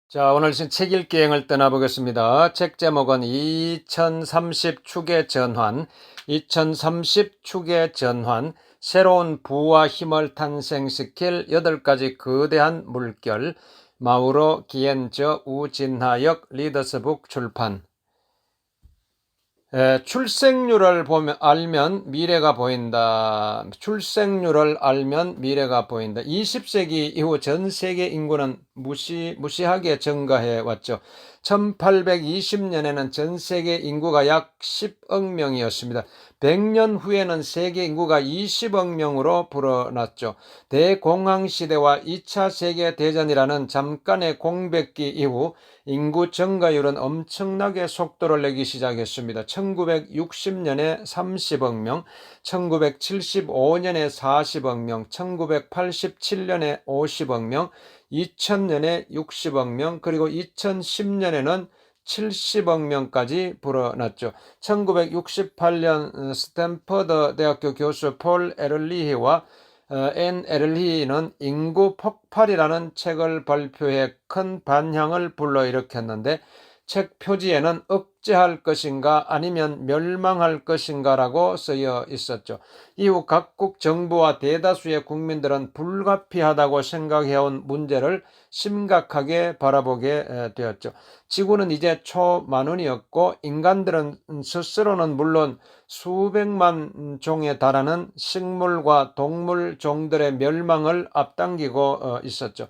자, 오늘 책 읽기 여행을 떠나보겠습니다. 책 제목은 2030 축의 전환, 2030 축의 전환, 새로운 부와 힘을 탄생시킬 8가지 거대한 물결, 마우로 기엔저 우진하역 리더스북 출판. 출생률을 알면 미래가 보인다. 출생률을 알면 미래가 보인다. 20세기 이후 전 세계 인구는 무시하게 증가해 왔죠. 1820년에는 전 세계 인구가 약 10억 명이었습니다. 100년 후에는 세계 인구가 20억 명으로 불어났죠. 대공황 시대와 2차 세계대전이라는 잠깐의 공백기 이후 인구 증가율은 엄청나게 속도를 내기 시작했습니다. 1960년에 30억 명, 1975년에 40억 명, 1987년에 50억 명, 2000년에 60억 명, 그리고 2010년에는 70억 명까지 불어났죠. 1968년 스탠퍼드 대학교 교수 폴 에럴리히와 앤 에럴리히는 인구 폭발이라는 책을 발표해 큰 반향을 불러일으켰는데, 책 표지에는 억제할 것인가 아니면 멸망할 것인가라고 쓰여 있었죠. 이후 각국 정부와 대다수의 국민들은 불가피하다고 생각해온 문제를 심각하게 바라보게 되었죠. 지구는 이제 초만원이었고 인간들은 스스로는 물론 수백만 종에 달하는 식물과 동물 종들의 멸망을 앞당기고 있었죠.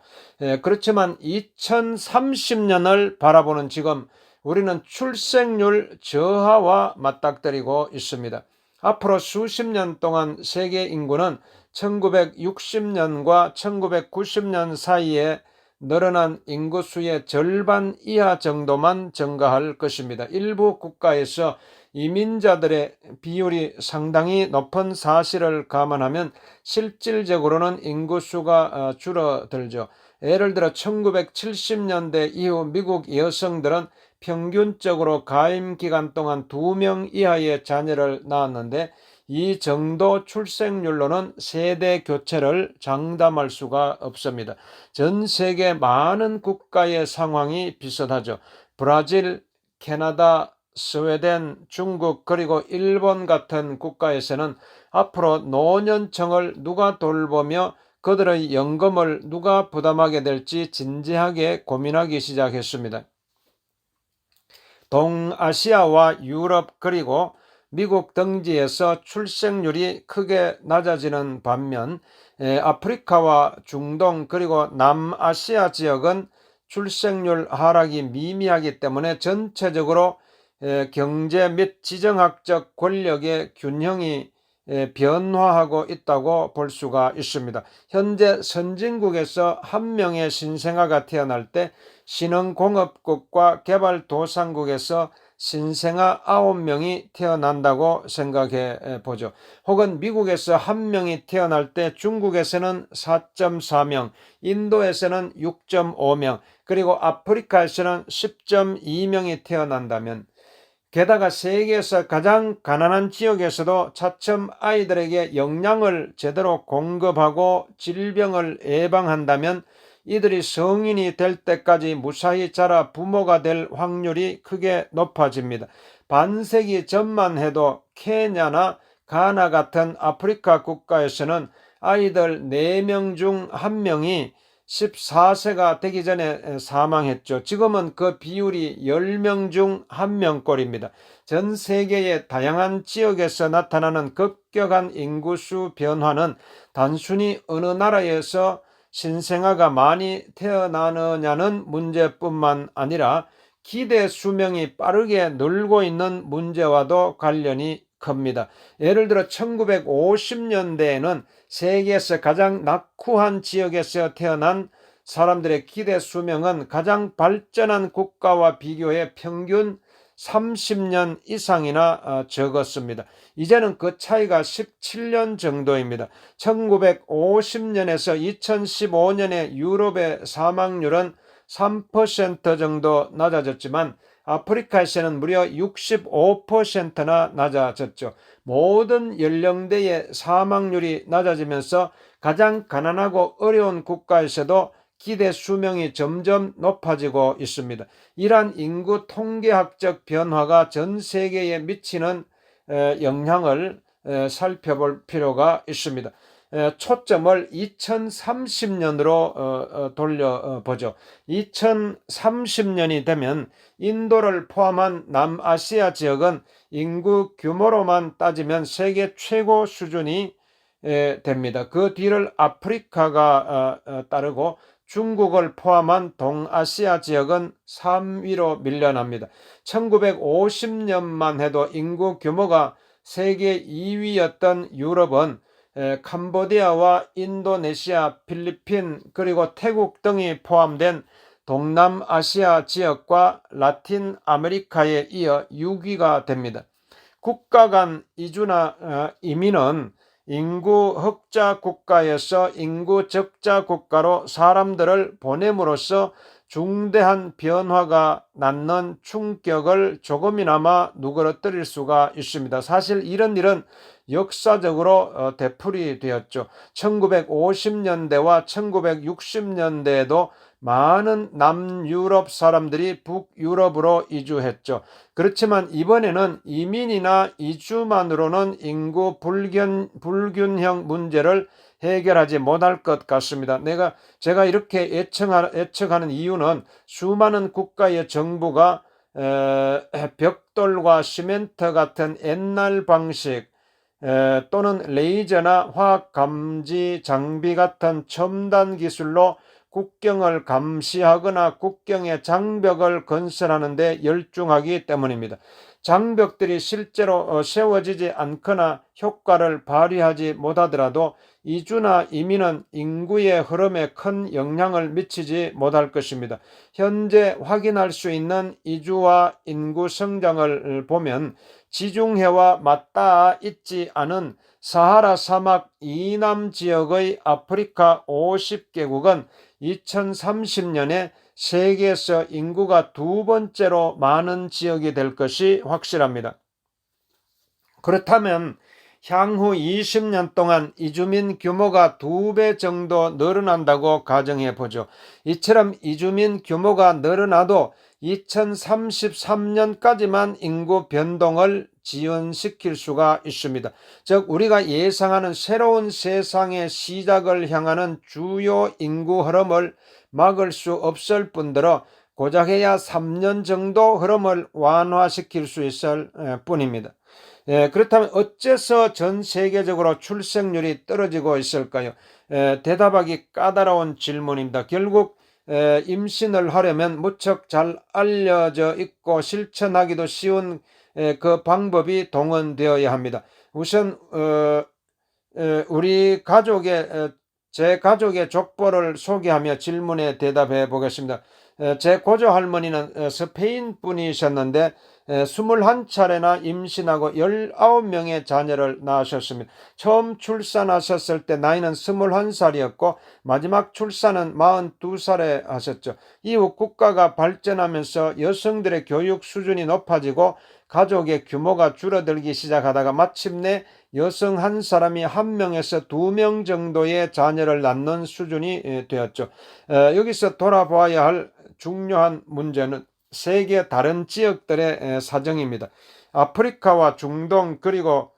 그렇지만 2030년을 바라보는 지금 우리는 출생률 저하와 맞닥뜨리고 있습니다. 앞으로 수십 년 동안 세계 인구는 1960년과 1990년 사이에 늘어난 인구수의 절반 이하 정도만 증가할 것입니다. 일부 국가에서 이민자들의 비율이 상당히 높은 사실을 감안하면 실질적으로는 인구수가 줄어들죠. 예를 들어 1970년대 이후 미국 여성들은 평균적으로 가임 기간 동안 2명 이하의 자녀를 낳았는데, 이 정도 출생률로는 세대 교체를 장담할 수가 없습니다. 전 세계 많은 국가의 상황이 비슷하죠. 브라질, 캐나다, 스웨덴, 중국, 그리고 일본 같은 국가에서는 앞으로 노년층을 누가 돌보며 그들의 연금을 누가 부담하게 될지 진지하게 고민하기 시작했습니다. 동아시아와 유럽 그리고 미국 등지에서 출생률이 크게 낮아지는 반면 아프리카와 중동 그리고 남아시아 지역은 출생률 하락이 미미하기 때문에 전체적으로 경제 및 지정학적 권력의 균형이 변화하고 있다고 볼 수가 있습니다. 현재 선진국에서 한 명의 신생아가 태어날 때 신흥공업국과 개발도상국에서 신생아 9명이 태어난다고 생각해 보죠. 혹은 미국에서 한 명이 태어날 때 중국에서는 4.4명, 인도에서는 6.5명, 그리고 아프리카에서는 10.2명이 태어난다면, 게다가 세계에서 가장 가난한 지역에서도 차츰 아이들에게 영양을 제대로 공급하고 질병을 예방한다면 이들이 성인이 될 때까지 무사히 자라 부모가 될 확률이 크게 높아집니다. 반세기 전만 해도 케냐나 가나 같은 아프리카 국가에서는 아이들 4명 중 1명이 14세가 되기 전에 사망했죠. 지금은 그 비율이 10명 중 1명꼴입니다. 전 세계의 다양한 지역에서 나타나는 급격한 인구수 변화는 단순히 어느 나라에서 신생아가 많이 태어나느냐는 문제뿐만 아니라 기대 수명이 빠르게 늘고 있는 문제와도 관련이 큽니다. 예를 들어 1950년대에는 세계에서 가장 낙후한 지역에서 태어난 사람들의 기대 수명은 가장 발전한 국가와 비교해 평균 30년 이상이나 적었습니다. 이제는 그 차이가 17년 정도입니다. 1950년에서 2015년에 유럽의 사망률은 3% 정도 낮아졌지만 아프리카에서는 무려 65%나 낮아졌죠. 모든 연령대의 사망률이 낮아지면서 가장 가난하고 어려운 국가에서도 기대 수명이 점점 높아지고 있습니다. 이러한 인구 통계학적 변화가 전 세계에 미치는 영향을 살펴볼 필요가 있습니다. 초점을 2030년으로 돌려보죠. 2030년이 되면 인도를 포함한 남아시아 지역은 인구 규모로만 따지면 세계 최고 수준이 됩니다. 그 뒤를 아프리카가 따르고 중국을 포함한 동아시아 지역은 3위로 밀려납니다. 1950년만 해도 인구 규모가 세계 2위였던 유럽은 캄보디아와 인도네시아, 필리핀 그리고 태국 등이 포함된 동남아시아 지역과 라틴 아메리카에 이어 6위가 됩니다. 국가 간 이주나 이민은 인구 흑자 국가에서 인구 적자 국가로 사람들을 보냄으로써 중대한 변화가 낳는 충격을 조금이나마 누그러뜨릴 수가 있습니다. 사실 이런 일은 역사적으로 되풀이되었죠. 1950년대와 1960년대에도 많은 남유럽 사람들이 북유럽으로 이주했죠. 그렇지만 이번에는 이민이나 이주만으로는 인구 불균형 문제를 해결하지 못할 것 같습니다. 제가 이렇게 예측하는 이유는 수많은 국가의 정부가 벽돌과 시멘트 같은 옛날 방식 또는 레이저나 화학 감지 장비 같은 첨단 기술로 국경을 감시하거나 국경의 장벽을 건설하는 데 열중하기 때문입니다. 장벽들이 실제로 세워지지 않거나 효과를 발휘하지 못하더라도 이주나 이민은 인구의 흐름에 큰 영향을 미치지 못할 것입니다. 현재 확인할 수 있는 이주와 인구 성장을 보면 지중해와 맞닿아 있지 않은 사하라 사막 이남 지역의 아프리카 50개국은 2030년에 세계에서 인구가 두 번째로 많은 지역이 될 것이 확실합니다. 그렇다면 향후 20년 동안 이주민 규모가 2배 정도 늘어난다고 가정해 보죠. 이처럼 이주민 규모가 늘어나도 2033년까지만 인구 변동을 지연시킬 수가 있습니다. 즉 우리가 예상하는 새로운 세상의 시작을 향하는 주요 인구 흐름을 막을 수 없을 뿐더러 고작해야 3년 정도 흐름을 완화시킬 수 있을 뿐입니다. 그렇다면 어째서 전 세계적으로 출생률이 떨어지고 있을까요? 대답하기 까다로운 질문입니다. 결국 임신을 하려면 무척 잘 알려져 있고 실천하기도 쉬운 그 방법이 동원되어야 합니다. 우선 제 가족의 족보를 소개하며 질문에 대답해 보겠습니다. 제 고조 할머니는 스페인 분이셨는데 21차례나 임신하고 19명의 자녀를 낳으셨습니다. 처음 출산하셨을 때 나이는 21살이었고 마지막 출산은 42살에 하셨죠. 이후 국가가 발전하면서 여성들의 교육 수준이 높아지고 가족의 규모가 줄어들기 시작하다가 마침내 여성 한 사람이 1명에서 2명 정도의 자녀를 낳는 수준이 되었죠. 여기서 돌아봐야 할 중요한 문제는 세계 다른 지역들의 사정입니다. 아프리카와 중동 그리고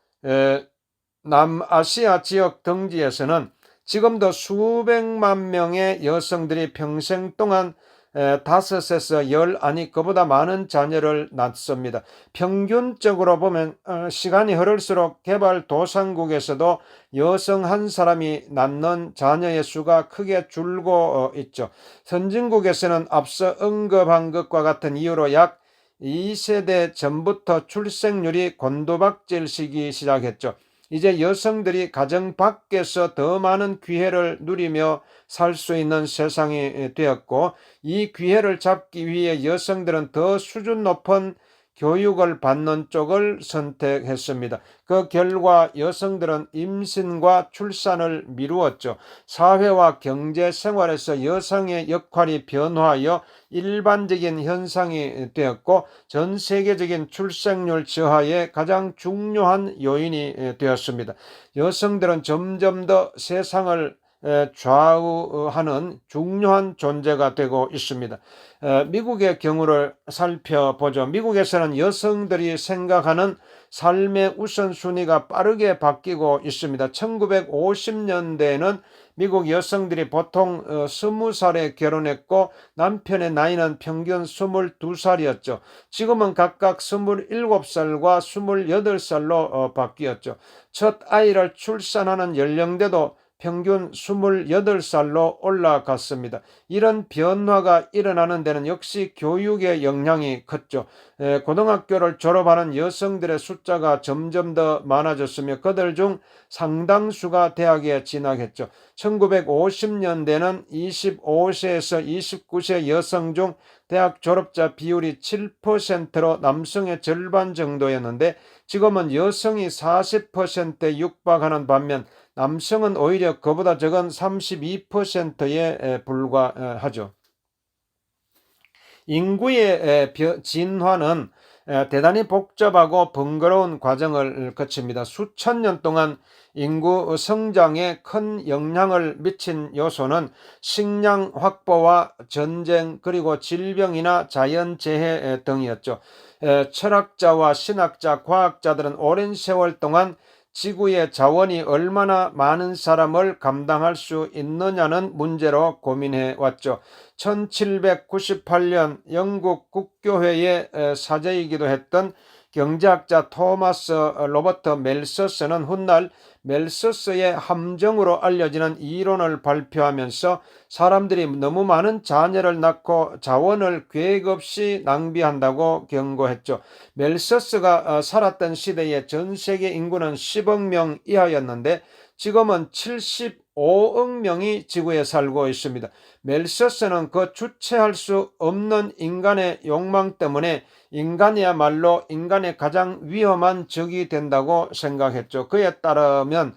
남아시아 지역 등지에서는 지금도 수백만 명의 여성들이 평생 동안 5에서 10 아니 그보다 많은 자녀를 낳습니다. 평균적으로 보면 시간이 흐를수록 개발도상국에서도 여성 한 사람이 낳는 자녀의 수가 크게 줄고 있죠. 선진국에서는 앞서 언급한 것과 같은 이유로 약 2세대 전부터 출생률이 곤두박질시기 시작했죠. 이제 여성들이 가정 밖에서 더 많은 기회를 누리며 살 수 있는 세상이 되었고 이 기회를 잡기 위해 여성들은 더 수준 높은 교육을 받는 쪽을 선택했습니다. 그 결과 여성들은 임신과 출산을 미루었죠. 사회와 경제 생활에서 여성의 역할이 변화하여 일반적인 현상이 되었고 전 세계적인 출생률 저하의 가장 중요한 요인이 되었습니다. 여성들은 점점 더 세상을 좌우하는 중요한 존재가 되고 있습니다. 미국의 경우를 살펴보죠. 미국에서는 여성들이 생각하는 삶의 우선순위가 빠르게 바뀌고 있습니다. 1950년대에는 미국 여성들이 보통 20살에 결혼했고 남편의 나이는 평균 22살이었죠. 지금은 각각 27살과 28살로 바뀌었죠. 첫 아이를 출산하는 연령대도 평균 28살로 올라갔습니다. 이런 변화가 일어나는 데는 역시 교육의 영향이 컸죠. 고등학교를 졸업하는 여성들의 숫자가 점점 더 많아졌으며 그들 중 상당수가 대학에 진학했죠. 1950년대는 25세에서 29세 여성 중 대학 졸업자 비율이 7%로 남성의 절반 정도였는데 지금은 여성이 40%에 육박하는 반면 남성은 오히려 그보다 적은 32%에 불과하죠. 인구의 진화는 대단히 복잡하고 번거로운 과정을 거칩니다. 수천 년 동안 인구 성장에 큰 영향을 미친 요소는 식량 확보와 전쟁 그리고 질병이나 자연재해 등이었죠. 철학자와 신학자, 과학자들은 오랜 세월 동안 지구의 자원이 얼마나 많은 사람을 감당할 수 있느냐는 문제로 고민해 왔죠. 1798년 영국 국교회의 사제이기도 했던 경제학자 토마스 로버트 멜서스는 훗날 멜서스의 함정으로 알려지는 이론을 발표하면서 사람들이 너무 많은 자녀를 낳고 자원을 계획 없이 낭비한다고 경고했죠. 멜서스가 살았던 시대에 전 세계 인구는 10억 명 이하였는데 지금은 75억 명이 지구에 살고 있습니다. 멜서스는 그 주체할 수 없는 인간의 욕망 때문에 인간이야말로 인간의 가장 위험한 적이 된다고 생각했죠. 그에 따르면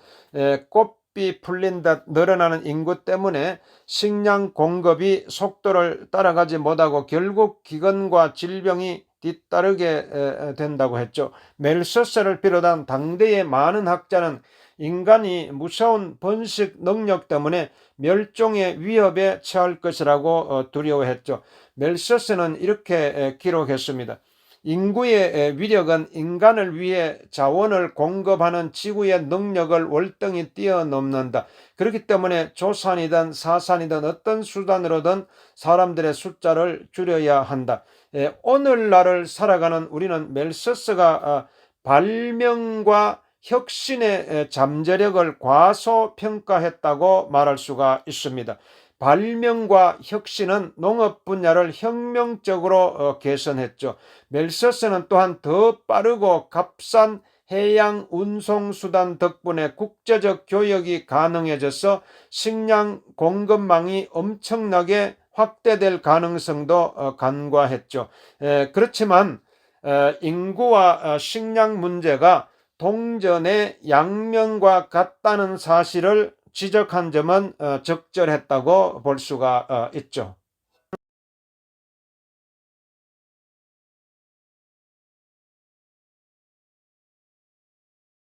꽃비 풀린 듯 늘어나는 인구 때문에 식량 공급이 속도를 따라가지 못하고 결국 기근과 질병이 뒤따르게 된다고 했죠. 멜서스를 비롯한 당대의 많은 학자는 인간이 무서운 번식 능력 때문에 멸종의 위협에 처할 것이라고 두려워했죠. 멜서스는 이렇게 기록했습니다. 인구의 위력은 인간을 위해 자원을 공급하는 지구의 능력을 월등히 뛰어넘는다. 그렇기 때문에 조산이든 사산이든 어떤 수단으로든 사람들의 숫자를 줄여야 한다. 오늘날을 살아가는 우리는 멜서스가 발명과 혁신의 잠재력을 과소평가했다고 말할 수가 있습니다. 발명과 혁신은 농업 분야를 혁명적으로 개선했죠. 멜서스는 또한 더 빠르고 값싼 해양 운송수단 덕분에 국제적 교역이 가능해져서 식량 공급망이 엄청나게 확대될 가능성도 간과했죠. 그렇지만 인구와 식량 문제가 동전의 양면과 같다는 사실을 지적한 점은 적절했다고 볼 수가 있죠.